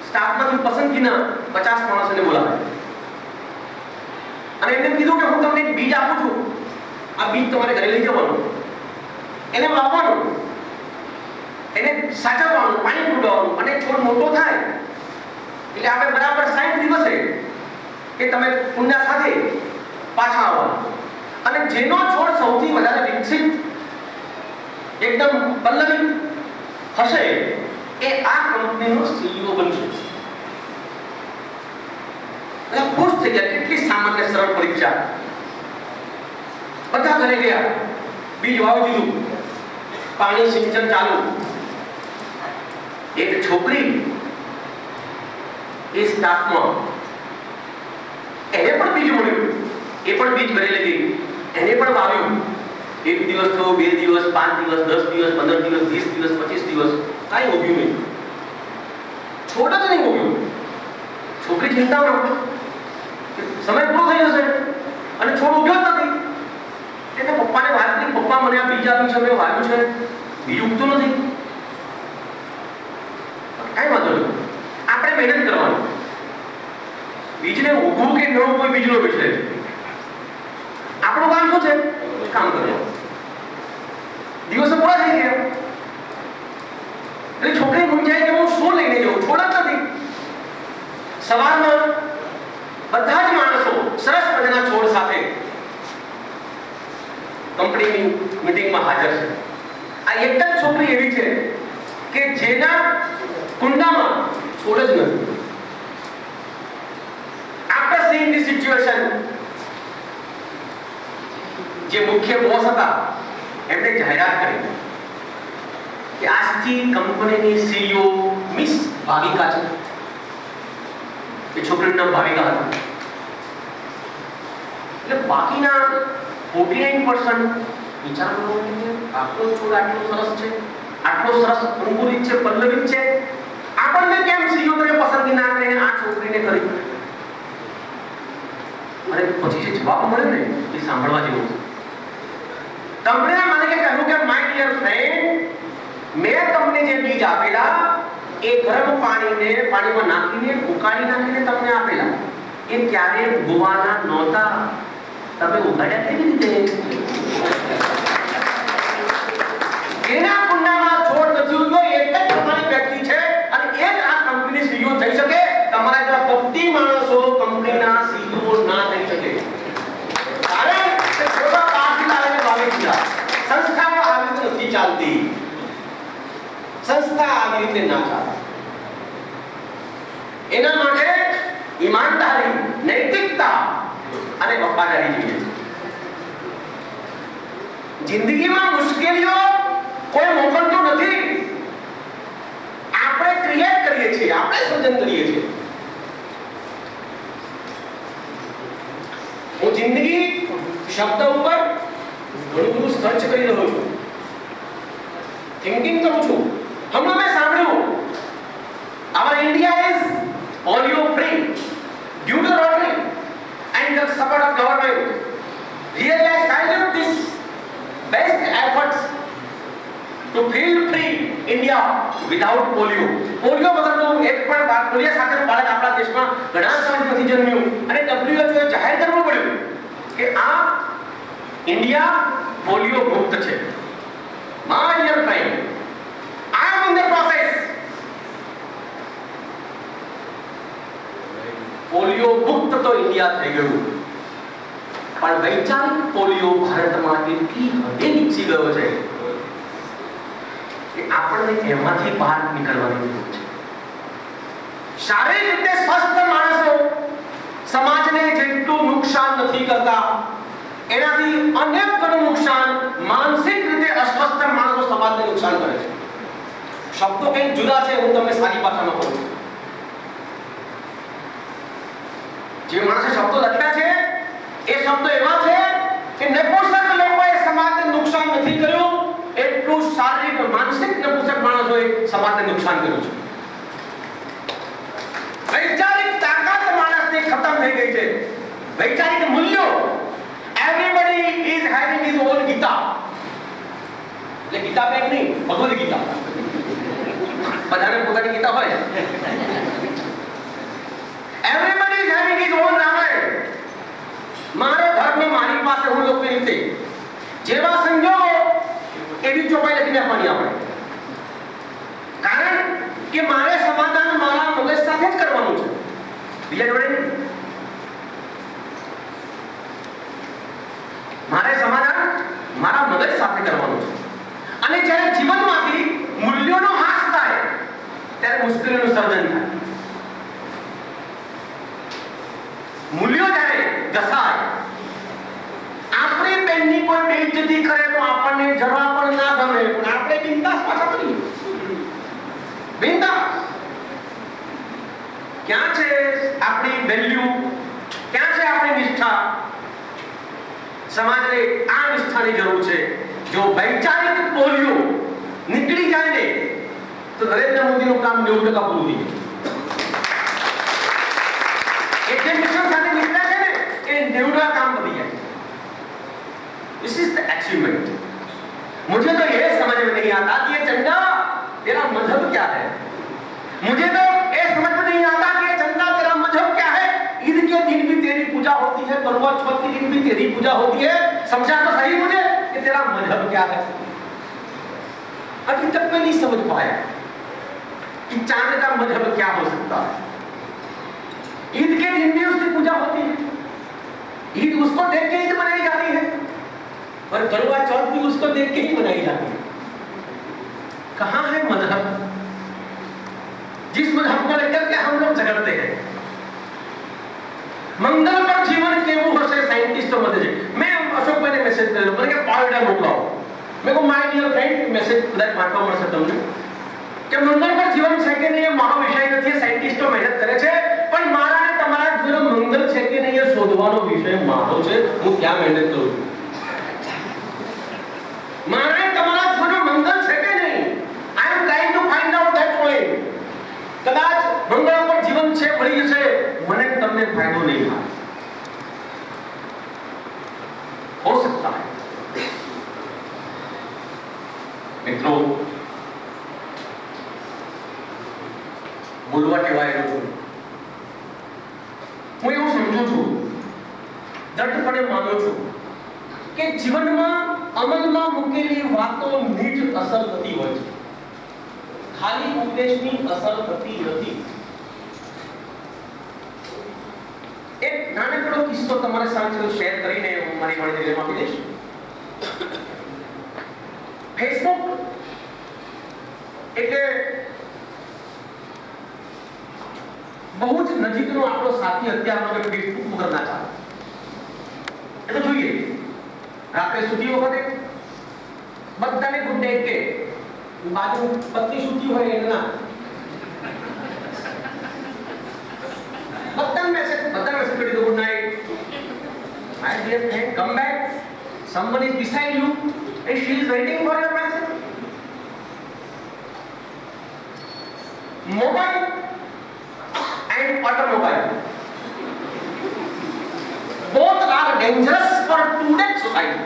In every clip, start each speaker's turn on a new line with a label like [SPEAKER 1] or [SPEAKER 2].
[SPEAKER 1] સ્ટાફમાંથી પસંદગીના 50 માણસોને બોલાવ્યા અને એમને કીધું કે હું તમને એક બીજ આપું છું, આ બીજ તમારે ઘરે લઈ જવાનું, એને વાવવાનું, એને સાચવવાનું, પાણી પૂરવાનું અને છોડ મોટો થાય એટલે આપણે બરાબર 60 દિવસે કે તમે કુંડા સાથે પાછા આવવાનું અને જેનો છોડ સૌથી વધારે વિકસિત એકદમ પલ્લવિત હશે એ આ કંપનીનો સીઈઓ બનશે. એટલે ખુશ થઈ ગયા. કેટલી સામાન્ય સરળ પરીક્ષા. બધા ઘરે ગયા, બીજ વાવી દીધું, પાણી સિંચન ચાલુ. એક છોકરી એ સ્ટાફમાં, એને પણ બીજ મળ્યું, એ પણ બીજ ઘરે લઈ ગઈ, એને પણ વાવ્યું. 1 દિવસ થયો, 2 દિવસ, 5 દિવસ, 10 દિવસ, 15 દિવસ, 20 દિવસ, 25 દિવસ, કાંઈ ઉગ્યું નહીં. છોડ જ નહીં ઉગ્યું. છોકરી ચિંતામાં, સમય પૂરો થઈ જશે અને છોડ ઉગ્યો જ નથી. એટલે પપ્પાને વાત કરી, પપ્પા મને આ બીજ આપ્યું છે, મેં વાવ્યું છે, બીજ ઉગતું નથી. કાંઈ વાંધો નહીં, આપણે મહેનત કરવાની. બીજને ઉગવું કે ન ઉગવું બીજનો વિષય છે. આપણું કામ શું છે? કામ કરવાનું. દિવસો પૂરા થઈ ગયા એટલે છોકરી મૂંઝાય કે હું શું લઈને જઉં, છોડ જ નથી. સવારમાં બધા જ માણસો સરસ મજાના છોડ સાથે કંપનીની મીટિંગમાં હાજર છે. આ એક જ છોકરી એવી છે કે જેના કુંડામાં છોડ જ નથી. આફ્ટર સીઈંગ ધીસ સિચ્યુએશન, જે મુખ્ય બોસ હતા એમણે જાહેરાત કરી કે આજથી કંપનીની સીઈઓ મિસ ભાવિકા છે. એ છોકરીનું નામ ભાવિકા હતું. એટલે બાકીના 49% વિચારો આટલો છોડ આટલો સરસ છે, આટલો સરસ અંકુરિત છે, પલ્લવિત છે, આપણને કેમ સીઈઓ તરીકે પસંદગી ના કરીને આ છોકરીને કરી? અને પછી જે જવાબ મળ્યો ને એ સાંભળવા જેવું છે. કંપનીના માલિકે કહ્યું કે માય ડિયર ફ્રેન્ડ, મેં તમને જે બીજ આપેલા એ ગરમ પાણીમાં નાખીને ઉકાળી નાખીને તમને આપેલા, એ ક્યારે ઉગવાના નહોતા. તમે ઉગાડ્યા કેવી રીતે? એના કુંડામાં છોડ નથી ઉગ્યો, એક જ તમારી વ્યક્તિ છે અને એ જ આ કંપની સીઈઓ થઈ શકે. તમારા જેવા 50 માણસો કંપનીના સીઈઓ ના થઈ શકે. કારણ કે છોડા પાછી લાવીને વાવી દીધા. સંસ્થાઓ આવી રીતે નથી ચાલતી. સંસ્થા આવી રીતે ના ચાલે. એના માટે ઈમાનદારી, નૈતિકતા અને વફાદારી જોઈએ. જિંદગીમાં મુશ્કેલીઓ કોઈ મોકલતો નથી, આપણે ક્રિએટ કરીએ છીએ, આપણે સર્જન કરીએ છીએ. હું જિંદગી શબ્દ ઉપર ઘણું બધું સર્ચ કરી રહ્યો છું, થિંકિંગ કરું છું. હમણાં મેં સાંભળ્યું our India is polio free due to Rotary and the support of government. Really, I salute this best efforts to feel free India without polio. Polio વગરનું એક પણ પોલિયો સાથેનું બાળક આપણા દેશમાં ઘણા સમયથી નથી જન્મ્યું અને WHO એ જાહેર કરવું પડ્યું કે આ ઇન્ડિયા પોલિયો મુક્ત છે. My dear friend, I am in the process. Polio મુક્ત તો ઇન્ડિયા થઈ ગયું, પણ વૈચારિક પોલિયો ભારતમાં એટલી હદે નીચી ગયો છે કે આપણને એમાંથી બહાર નીકળવાની જરૂર છે. શારીરિક રીતે સ્વસ્થ માણસો સમાજને જેટલું નુકસાન નથી કરતા, એનાથી અનેક ગણું નુકસાન માનસિક રીતે અસ્વસ્થ માણસો સમાજને નુકસાન કરે છે. શબ્દો કંઈક જુદા છે, હું તમને સારી ભાષામાં કહું છું. જે માણસે શબ્દો લખ્યા છે એ શબ્દો એવા છે કે નપુંસક લોકોએ સમાજને નુકસાન નથી કર્યું એટલું શારીરિક માનસિક નપુંસક માણસોએ સમાજને નુકસાન કર્યું છે. વૈચારિક તાકાત માણસની ખતમ થઈ ગઈ છે. વૈચારિક મૂલ્યો, everybody is having his own Gita. એટલે ગીતા પેક નહીં, ભગવદ ગીતા. બધાને પોતાની ગીતા હોય. એવી ચોપાઈ લખીને આપવાની આપણે. કારણ કે મારે સમાધાન મારા મગજ સાથે જ કરવાનું છે, બીજા જોડે નહીં. મારે સમાધાન મારા મગજ સાથે કરવાનું છે. અને જ્યારે જીવનમાંથી મૂલ્યોનો હાસ થાય ત્યારે મુશ્કેલીનું સર્જન થાય. મૂલ્યો જ્યારે ઘસાય, આપણી બેનની કોઈ બેઇજ્જતી કરે તો આપણને જરા પણ ના ગમે, પણ આપણે બિંદાસ પાછા કરીએ. બિંદાસ. ક્યાં છે આપણી વેલ્યુ, ક્યાં છે આપણી નિષ્ઠા? સમાજને આ નિષ્ઠાની જરૂર છે. જો વૈચારિક પોલિયો નીકળી જાય ને તો નરેન્દ્ર મોદીનું કામ 90% પૂરું થઈ જાય. એક જે મિશન સાથે નીકળ્યા છે ને એ 90% કામ પતી જાય. This is the achievement. मुझे तो ये समझ में नहीं आता कि ये चंदा तेरा मजहब क्या है. मुझे तो ये समझ में नहीं आता कि ये चंदा तेरा मजहब क्या है. ईद के दिन भी तेरी पूजा होती है, करवा चौथ के दिन भी तेरी पूजा होती है. समझा तो सही मुझे कि तेरा मजहब क्या है. अभी तक मैं नहीं समझ पाया कि चांद का मजहब क्या हो सकता है. ईद के दिन भी उसकी पूजा होती है, ईद उसको देख के ईद मनाई जाती है, और करवा चौथ भी उसको देख के ही मनाई जाती है. कहां है मजहब? जिस मजहब को लेकर के हम लोग झगड़ते हैं. मंगल पर जीवन केवू हसे साइंटिस्ट मत जे. मैं अशोक भाई ने मैसेज કર્યો મને કે પોઈન્ટ મોકલાવો. મેં કો માય ડિયર ફ્રેન્ડ મેસેજ કદાચ પાઠવા મળશે તમને કે મંગળ પર જીવન છે કે નહીં એ મારો વિષય નથી. સાયન્ટિસ્ટો મહેનત કરે છે, પણ મારા અને તમારા જીવન મંગળ છે કે નહીં એ શોધવાનો વિષય મારો છે. હું ક્યાં મહેનત કરું છું. મારે તમારા જીવનમાં મંગળ છે કે નહીં, I am trying to find out that point. કદાચ મંગળ પર જીવન છે ભળી જશે, મને તમને ફાયદો નહીં થાય. हो सकता है મિત્રો. બોલવા ટેવાયેલો છું. હું એવું સમજુ છું, દ્રઢપણે માનું છું કે જીવનમાં અમલમાં મૂકેલી વાતોની જ અસર થતી હોય છે, ખાલી ઉપદેશની અસર થતી નથી. એક નાનકડો કિસ્સો તમારી સાથે શેર કરીને હું મારી વાણીને આપી દઈશ. ફેસબુક એટલે બહુ જ નજીકનો આપણો સાથી. અત્યારે ફેસબુક વગર ના ચાલે. એ તો જોઈએ રાત્રે સુતી વખતે બધાને ગુડ નાઈટ કે બાજુ પત્ની સુતી હોય એના બધા મેસેજ કરી દો. Good night my dear friend, come back, someone is beside you and she is waiting for your message. Mobile and automobile both are dangerous for today's society.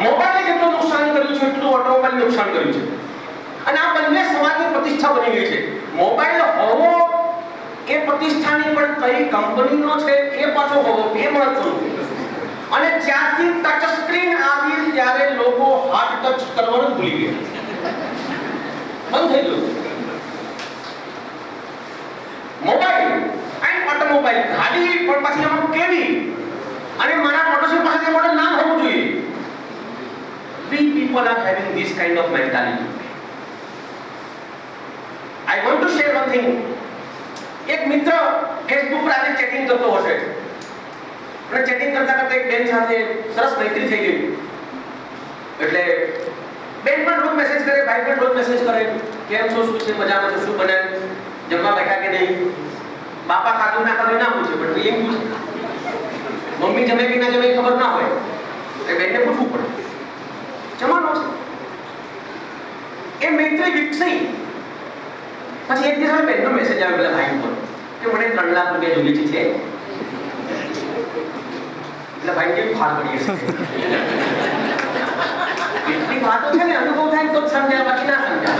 [SPEAKER 1] મોબાઈલે જેટલું નુકસાન કર્યું છે એટલું ઓટોમોબાઈલ નુકસાન કર્યું છે. અને આ બંને સમાજની પ્રતિષ્ઠા બની ગઈ છે. મોબાઈલ હોવો એ પ્રતિષ્ઠાની પણ કઈ કંપનીનો છે એ પાછો હોવો એ મહત્વનું. અને જ્યારથી ટચ સ્ક્રીન આવી ત્યારે લોકો હાર્ટ ટચ કરવાનું ભૂલી ગયા, બંધ થઈ ગયું. મોબાઈલ એન્ડ ઓટોમોબાઈલ, ગાડી પણ પાછી એમાં કેવી, અને મારા પડોશી પાસે મોડલ નામ હોવું જોઈએ. We people are having this kind of mentality. I want to share one thing. એક મિત્ર ફેસબુક પર આજે ચેટિંગ કરતો હશે અને ચેટિંગ કરતા કરતા એક બેન સાથે સરસ મૈત્રી થઈ ગઈ. એટલે બેન પણ રોજ મેસેજ કરે, ભાઈ પણ રોજ મેસેજ કરે, કેમ છો, શું છે, મજામાં છો, શું બને, જમવા બેઠા કે નહીં, બાપા ખાધું ના ખાધું ના પૂછે, પણ એમ પૂછે. મમ્મી જમે કે ના જમે ખબર ના હોય એ બેનને પૂછવું પડે. જમાનો છે એ મૈત્રી વિકસી. પછી એક દિવસ બેનનો મેસેજ આવ્યો પેલા ભાઈ ઉપર કે મને 3 લાખ રૂપિયા જોઈએ છે. એટલે ભાઈ કેવી ફાળ પડી હશે. એટલી વાતો છે ને, અનુભવ થાય તો જ સમજાય, બાકી ના સમજાય.